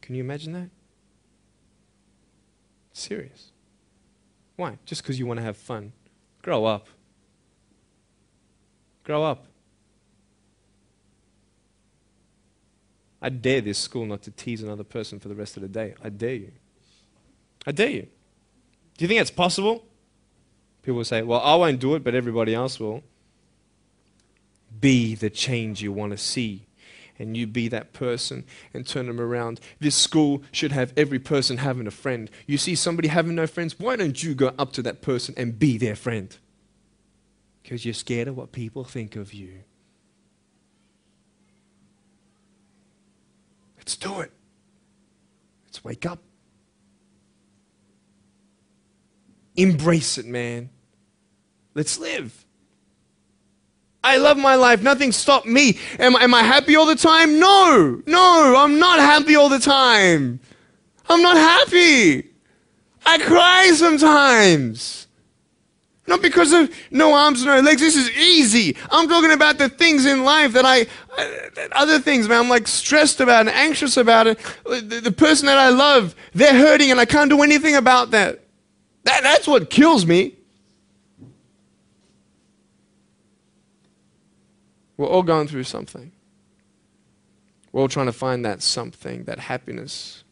Can you imagine that? Serious. Why? Just because you want to have fun. Grow up. Grow up. I dare this school not to tease another person for the rest of the day. I dare you. I dare you. Do you think that's possible? People will say, well, I won't do it, but everybody else will. Be the change you want to see. And you be that person and turn them around. This school should have every person having a friend. You see somebody having no friends, why don't you go up to that person and be their friend? Because you're scared of what people think of you. Let's do it. Let's wake up. Embrace it, man. Let's live. I love my life. Nothing stopped me. Am I happy all the time? No. No, I'm not happy all the time. I'm not happy. I cry sometimes. Not because of no arms, no legs. This is easy. I'm talking about the things in life that other things, man, I'm like stressed about and anxious about it. The person that I love, they're hurting and I can't do anything about that. That's what kills me. We're all going through something. We're all trying to find that something, that happiness.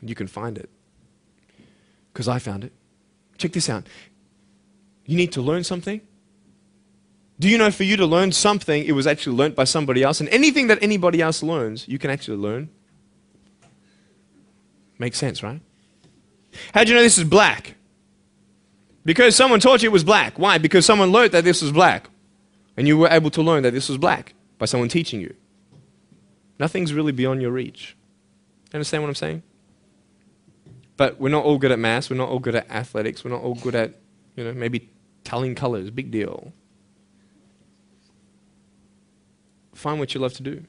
You can find it. Because I found it. Check this out. You need to learn something. Do you know for you to learn something, it was actually learnt by somebody else? And anything that anybody else learns, you can actually learn. Makes sense, right? How do you know this is black? Because someone taught you it was black. Why? Because someone learned that this was black. And you were able to learn that this was black by someone teaching you. Nothing's really beyond your reach. Understand what I'm saying? But we're not all good at maths. We're not all good at athletics. We're not all good at, maybe telling colors. Big deal. Find what you love to do.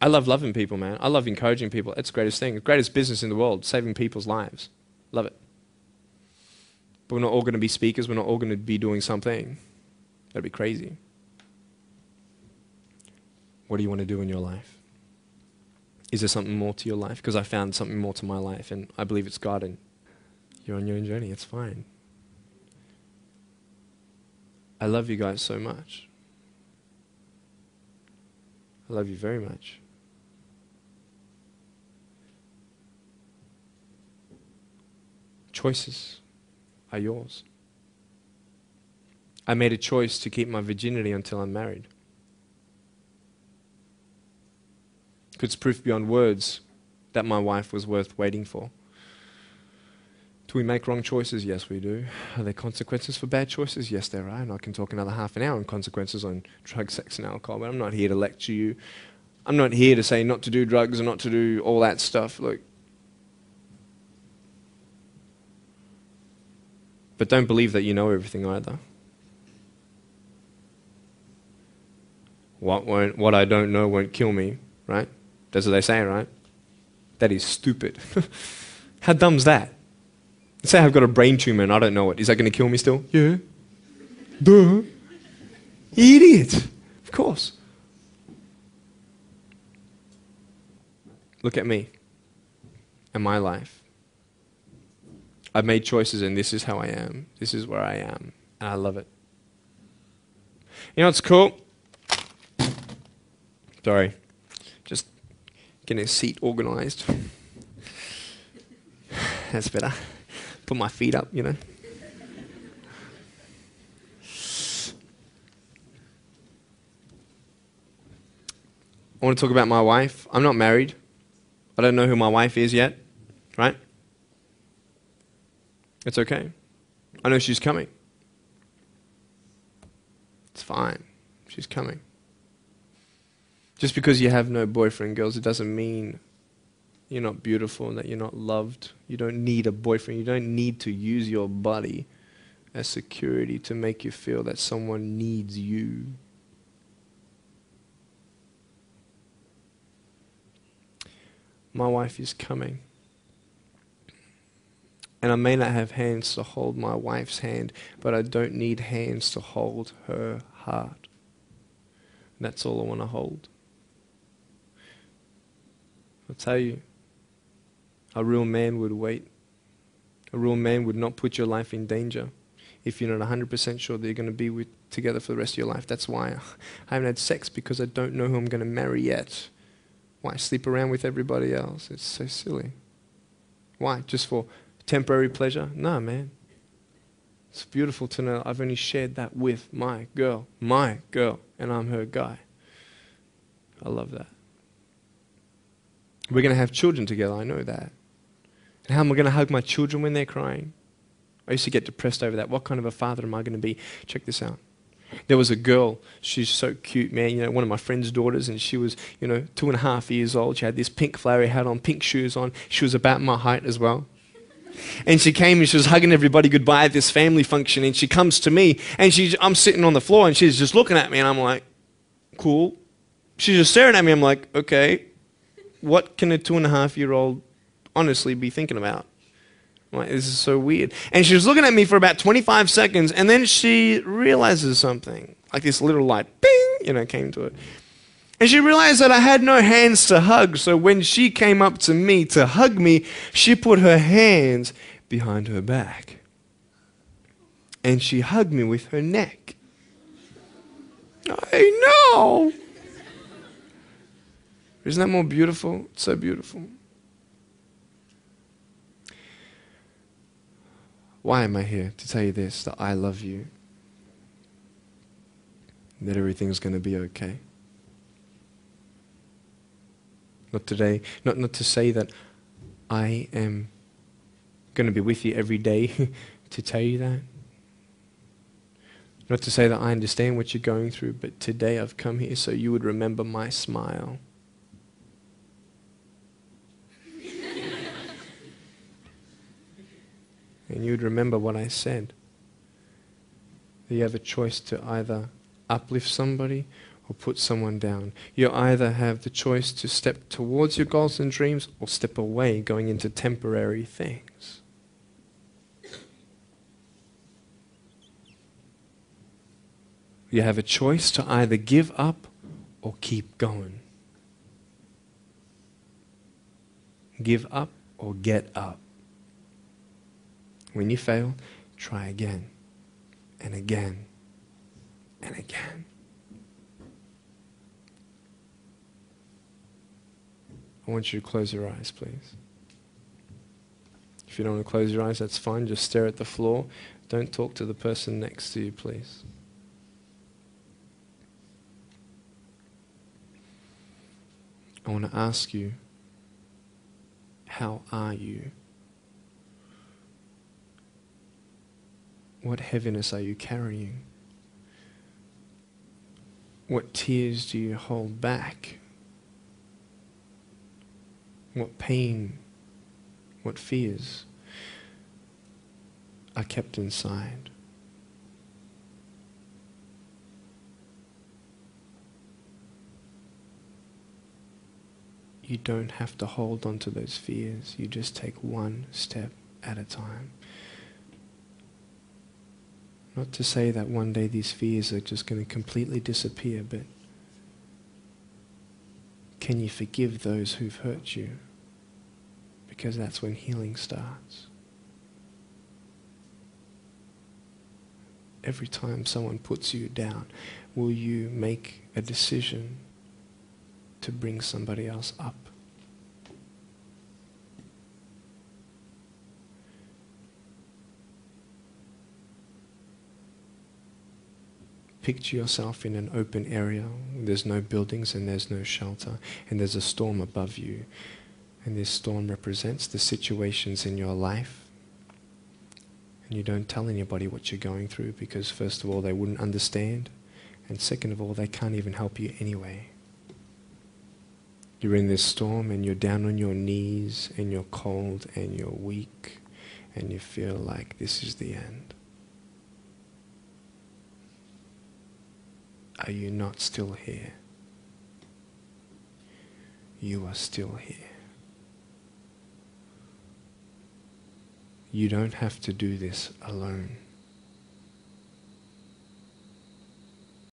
I love loving people, man. I love encouraging people. It's the greatest thing. The greatest business in the world, saving people's lives. Love it. But we're not all going to be speakers. We're not all going to be doing something. That'd be crazy. What do you want to do in your life? Is there something more to your life? Because I found something more to my life, and I believe it's God, and you're on your own journey. It's fine. I love you guys so much. I love you very much. Choices are yours. I made a choice to keep my virginity until I'm married. It's proof beyond words that my wife was worth waiting for. Do we make wrong choices? Yes, we do. Are there consequences for bad choices? Yes, there are. And I can talk another half an hour on consequences on drugs, sex, and alcohol, but I'm not here to lecture you. I'm not here to say not to do drugs and not to do all that stuff. Look. But don't believe that you know everything either. What I don't know won't kill me, right? That's what they say, right? That is stupid. How dumb's that? Let's say I've got a brain tumor and I don't know it. Is that going to kill me still? Yeah. Duh. Idiot. Of course. Look at me and my life. I've made choices and this is how I am. This is where I am. And I love it. You know what's cool? Sorry. Just getting a seat organized. That's better. Put my feet up, I want to talk about my wife. I'm not married. I don't know who my wife is yet, right? It's okay. I know she's coming. It's fine. She's coming. Just because you have no boyfriend, girls, it doesn't mean you're not beautiful and that you're not loved. You don't need a boyfriend. You don't need to use your body as security to make you feel that someone needs you. My wife is coming. And I may not have hands to hold my wife's hand, but I don't need hands to hold her heart. And that's all I want to hold. I'll tell you, a real man would wait. A real man would not put your life in danger if you're not 100% sure that you're going to be together for the rest of your life. That's why I haven't had sex, because I don't know who I'm going to marry yet. Why sleep around with everybody else? It's so silly. Why? Just for temporary pleasure? No, man. It's beautiful to know I've only shared that with my girl, and I'm her guy. I love that. We're going to have children together, I know that. And how am I going to hug my children when they're crying? I used to get depressed over that. What kind of a father am I going to be? Check this out. There was a girl, she's so cute, man, one of my friend's daughters, and she was, 2.5 years old. She had this pink flowery hat on, pink shoes on. She was about my height as well. And she came and she was hugging everybody goodbye at this family function, and she comes to me, and I'm sitting on the floor, and she's just looking at me, and I'm like, cool. She's just staring at me. I'm like, okay, what can a 2.5-year-old honestly be thinking about? I'm like, this is so weird. And she was looking at me for about 25 seconds, and then she realizes something. Like this little light, bing, came to it. And she realized that I had no hands to hug, so when she came up to me to hug me, she put her hands behind her back. And she hugged me with her neck. I know. Isn't that more beautiful? It's so beautiful. Why am I here? To tell you this, that I love you. That everything's going to be okay. Not today, not to say that I am going to be with you every day to tell you that. Not to say that I understand what you're going through, but today I've come here so you would remember my smile. And you would remember what I said. That you have a choice to either uplift somebody or put someone down. You either have the choice to step towards your goals and dreams or step away, going into temporary things. You have a choice to either give up or keep going. Give up or get up. When you fail, try again and again and again. I want you to close your eyes, please. If you don't want to close your eyes, that's fine. Just stare at the floor. Don't talk to the person next to you, please. I want to ask you, how are you? What heaviness are you carrying? What tears do you hold back? What pain, what fears are kept inside? You don't have to hold on to those fears. You just take one step at a time. Not to say that one day these fears are just going to completely disappear, but can you forgive those who've hurt you? Because that's when healing starts. Every time someone puts you down, will you make a decision to bring somebody else up? Picture yourself in an open area. There's no buildings and there's no shelter, and there's a storm above you. And this storm represents the situations in your life. And you don't tell anybody what you're going through, because first of all, they wouldn't understand, and second of all, they can't even help you anyway. You're in this storm and you're down on your knees and you're cold and you're weak and you feel like this is the end. Are you not still here? You are still here. You don't have to do this alone.